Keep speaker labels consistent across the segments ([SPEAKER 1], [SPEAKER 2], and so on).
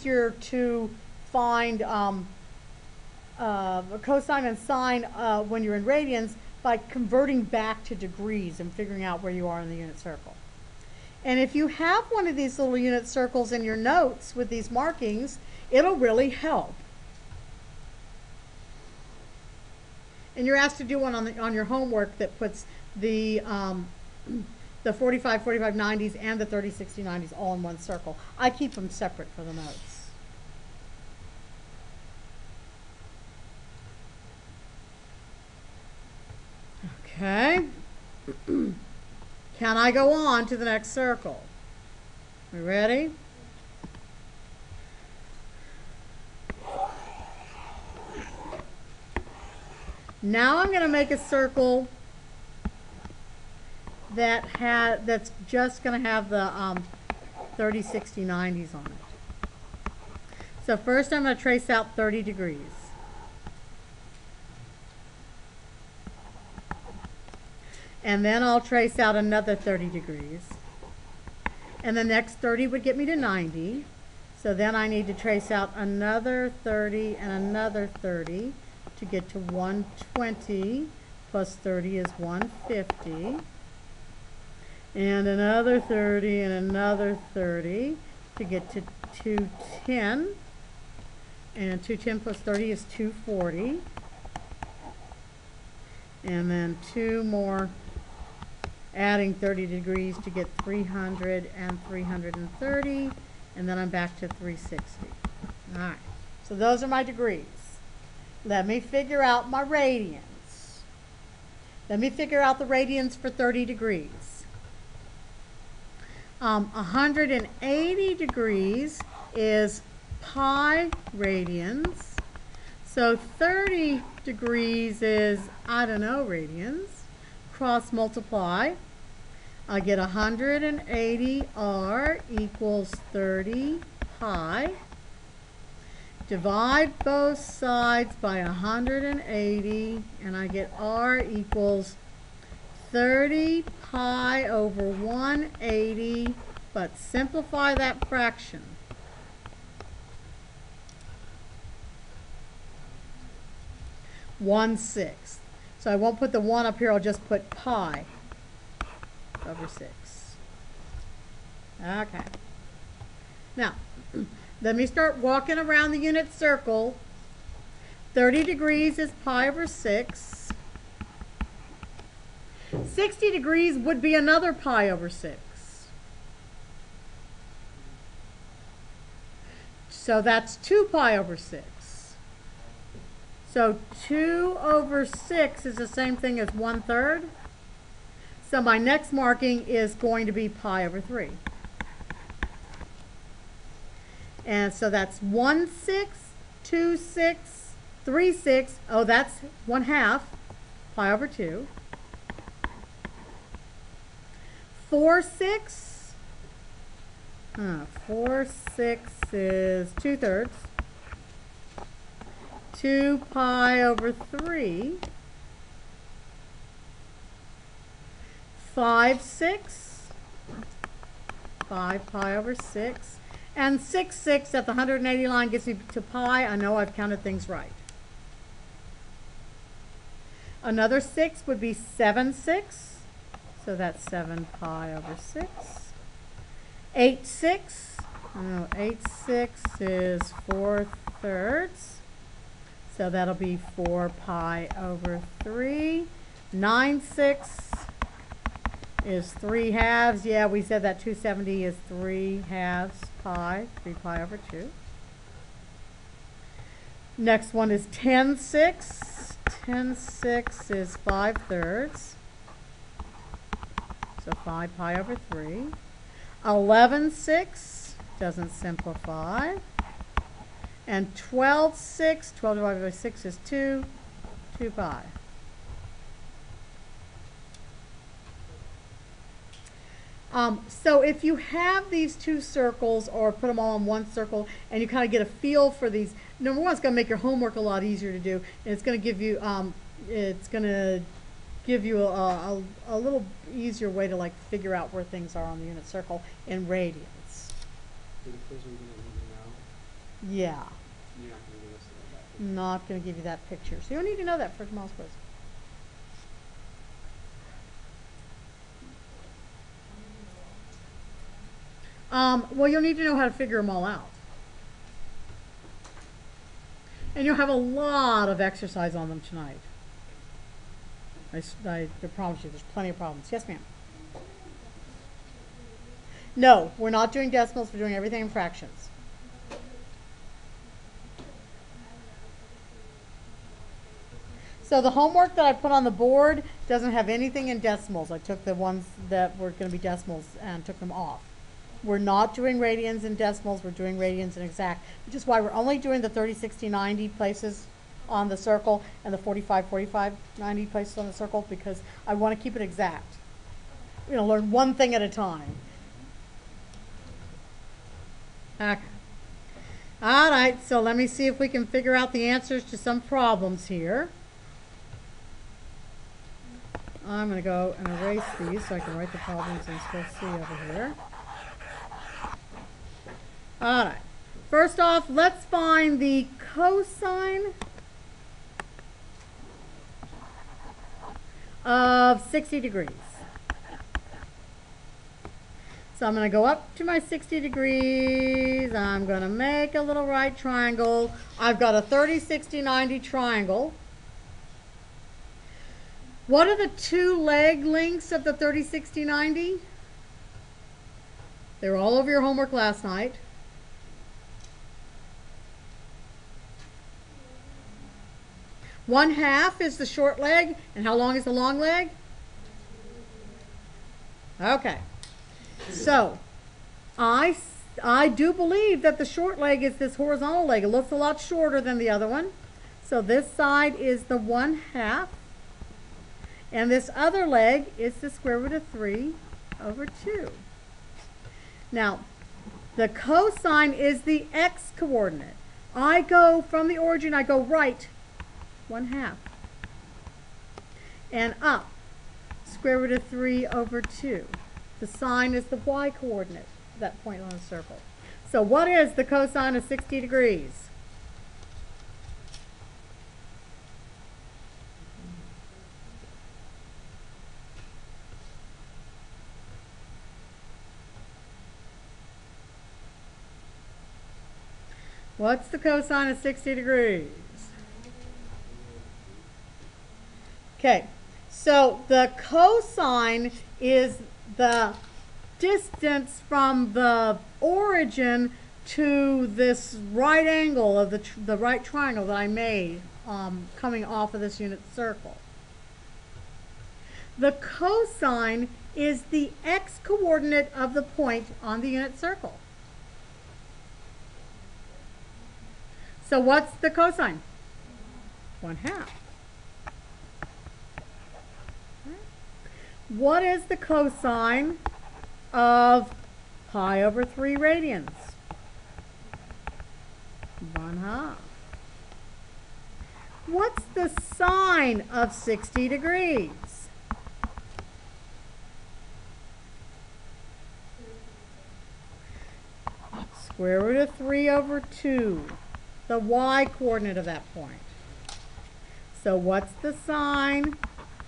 [SPEAKER 1] easier to find cosine and sine when you're in radians by converting back to degrees and figuring out where you are in the unit circle. And if you have one of these little unit circles in your notes with these markings, it'll really help. And you're asked to do one on your homework that puts the 45, 45, 90s and the 30, 60, 90s all in one circle. I keep them separate for the notes. Okay. Can I go on to the next circle? We ready? Now I'm going to make a circle that's just going to have the 30, 60, 90s on it. So first I'm going to trace out 30 degrees. And then I'll trace out another 30 degrees. And the next 30 would get me to 90. So then I need to trace out another 30 and another 30 to get to 120, plus 30 is 150. And another 30 and another 30 to get to 210. And 210 plus 30 is 240. And then two more, adding 30 degrees to get 300 and 330. And then I'm back to 360. All right, so those are my degrees. Let me figure out my radians. Let me figure out the radians for 30 degrees. 180 degrees is pi radians. So 30 degrees is, I don't know, radians. Cross multiply. I get 180 r equals 30 pi. Divide both sides by 180, and I get r equals 30 pi over 180, but simplify that fraction. One-sixth. So I won't put the 1 up here, I'll just put pi over 6. Okay. Now, let me start walking around the unit circle. 30 degrees is pi over 6. 60 degrees would be another pi over 6. So that's 2 pi over 6. So 2 over 6 is the same thing as 1/3. So my next marking is going to be pi over 3. And so that's 1/6, 2/6, 3/6. Oh, that's 1/2 pi over 2. 4/6. 4/6 is 2/3. 2 pi over 3. 5/6. 5 pi over 6. And 6/6 at the 180 line gets me to pi. I know I've counted things right. Another 6 would be 7/6. So that's 7 pi over 6. 8/6. 8/6 is 4/3. So that'll be 4 pi over 3. 9/6 is 3/2. Yeah, we said that 270 is 3/2 pi, 3 pi over 2. Next one is 10/6. 10/6 is 5/3. So 5 pi over 3. 11/6 doesn't simplify. And 12/6, 12 divided by 6 is 2 pi. So if you have these two circles or put them all in one circle and you kind of get a feel for these, number one, it's going to make your homework a lot easier to do, and it's going to give you a little easier way to like figure out where things are on the unit circle in radians. Yeah.
[SPEAKER 2] You're not going to give us that.
[SPEAKER 1] Not going to give you that picture. So you don't need to know that for tomorrow's quiz. Well, you'll need to know how to figure them all out. And you'll have a lot of exercise on them tonight. I promise you, there's plenty of problems. Yes, ma'am. No, we're not doing decimals. We're doing everything in fractions. So the homework that I put on the board doesn't have anything in decimals. I took the ones that were going to be decimals and took them off. We're not doing radians and decimals. We're doing radians and exact, which is why we're only doing the 30, 60, 90 places on the circle and the 45, 45, 90 places on the circle, because I want to keep it exact. You know, learn one thing at a time. Okay. All right, so let me see if we can figure out the answers to some problems here. I'm going to go and erase these so I can write the problems and still see over here. All right. First off, let's find the cosine of 60 degrees. So I'm going to go up to my 60 degrees. I'm going to make a little right triangle. I've got a 30, 60, 90 triangle. What are the two leg lengths of the 30, 60, 90? They were all over your homework last night. One half is the short leg, and how long is the long leg? Okay. So, I do believe that the short leg is this horizontal leg. It looks a lot shorter than the other one. So this side is the 1/2. And this other leg is the square root of 3/2. Now, the cosine is the x coordinate. I go from the origin, I go right 1/2. And up, square root of 3/2. The sine is the y coordinate, that point on the circle. So what is the cosine of 60 degrees? What's the cosine of 60 degrees? Okay, so the cosine is the distance from the origin to this right angle of the right triangle that I made coming off of this unit circle. The cosine is the x coordinate of the point on the unit circle. So what's the cosine? 1/2. What is the cosine of pi/3 radians? 1/2. What's the sine of 60 degrees? Square root of 3/2. The y coordinate of that point. So what's the sine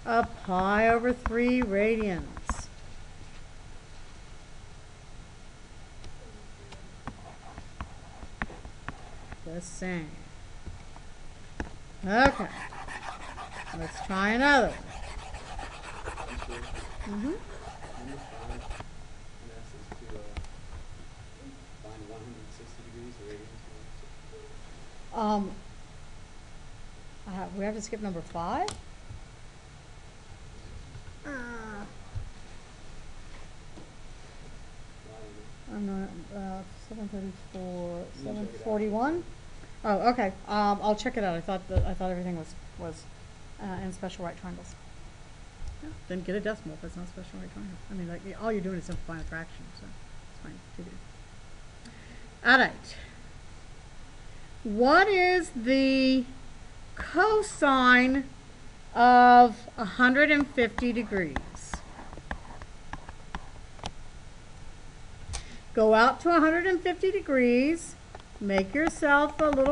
[SPEAKER 1] of pi/3 radians? The same. Okay. Let's try another one. We have to skip number 5. I'm not 734, 741. Oh, okay. I'll check it out. I thought everything was in special right triangles. Yeah, didn't get a decimal if it's not special right triangle. I mean, like all you're doing is simplifying a fraction, so it's fine to do. All right. What is the cosine of 150 degrees? Go out to 150 degrees, make yourself a little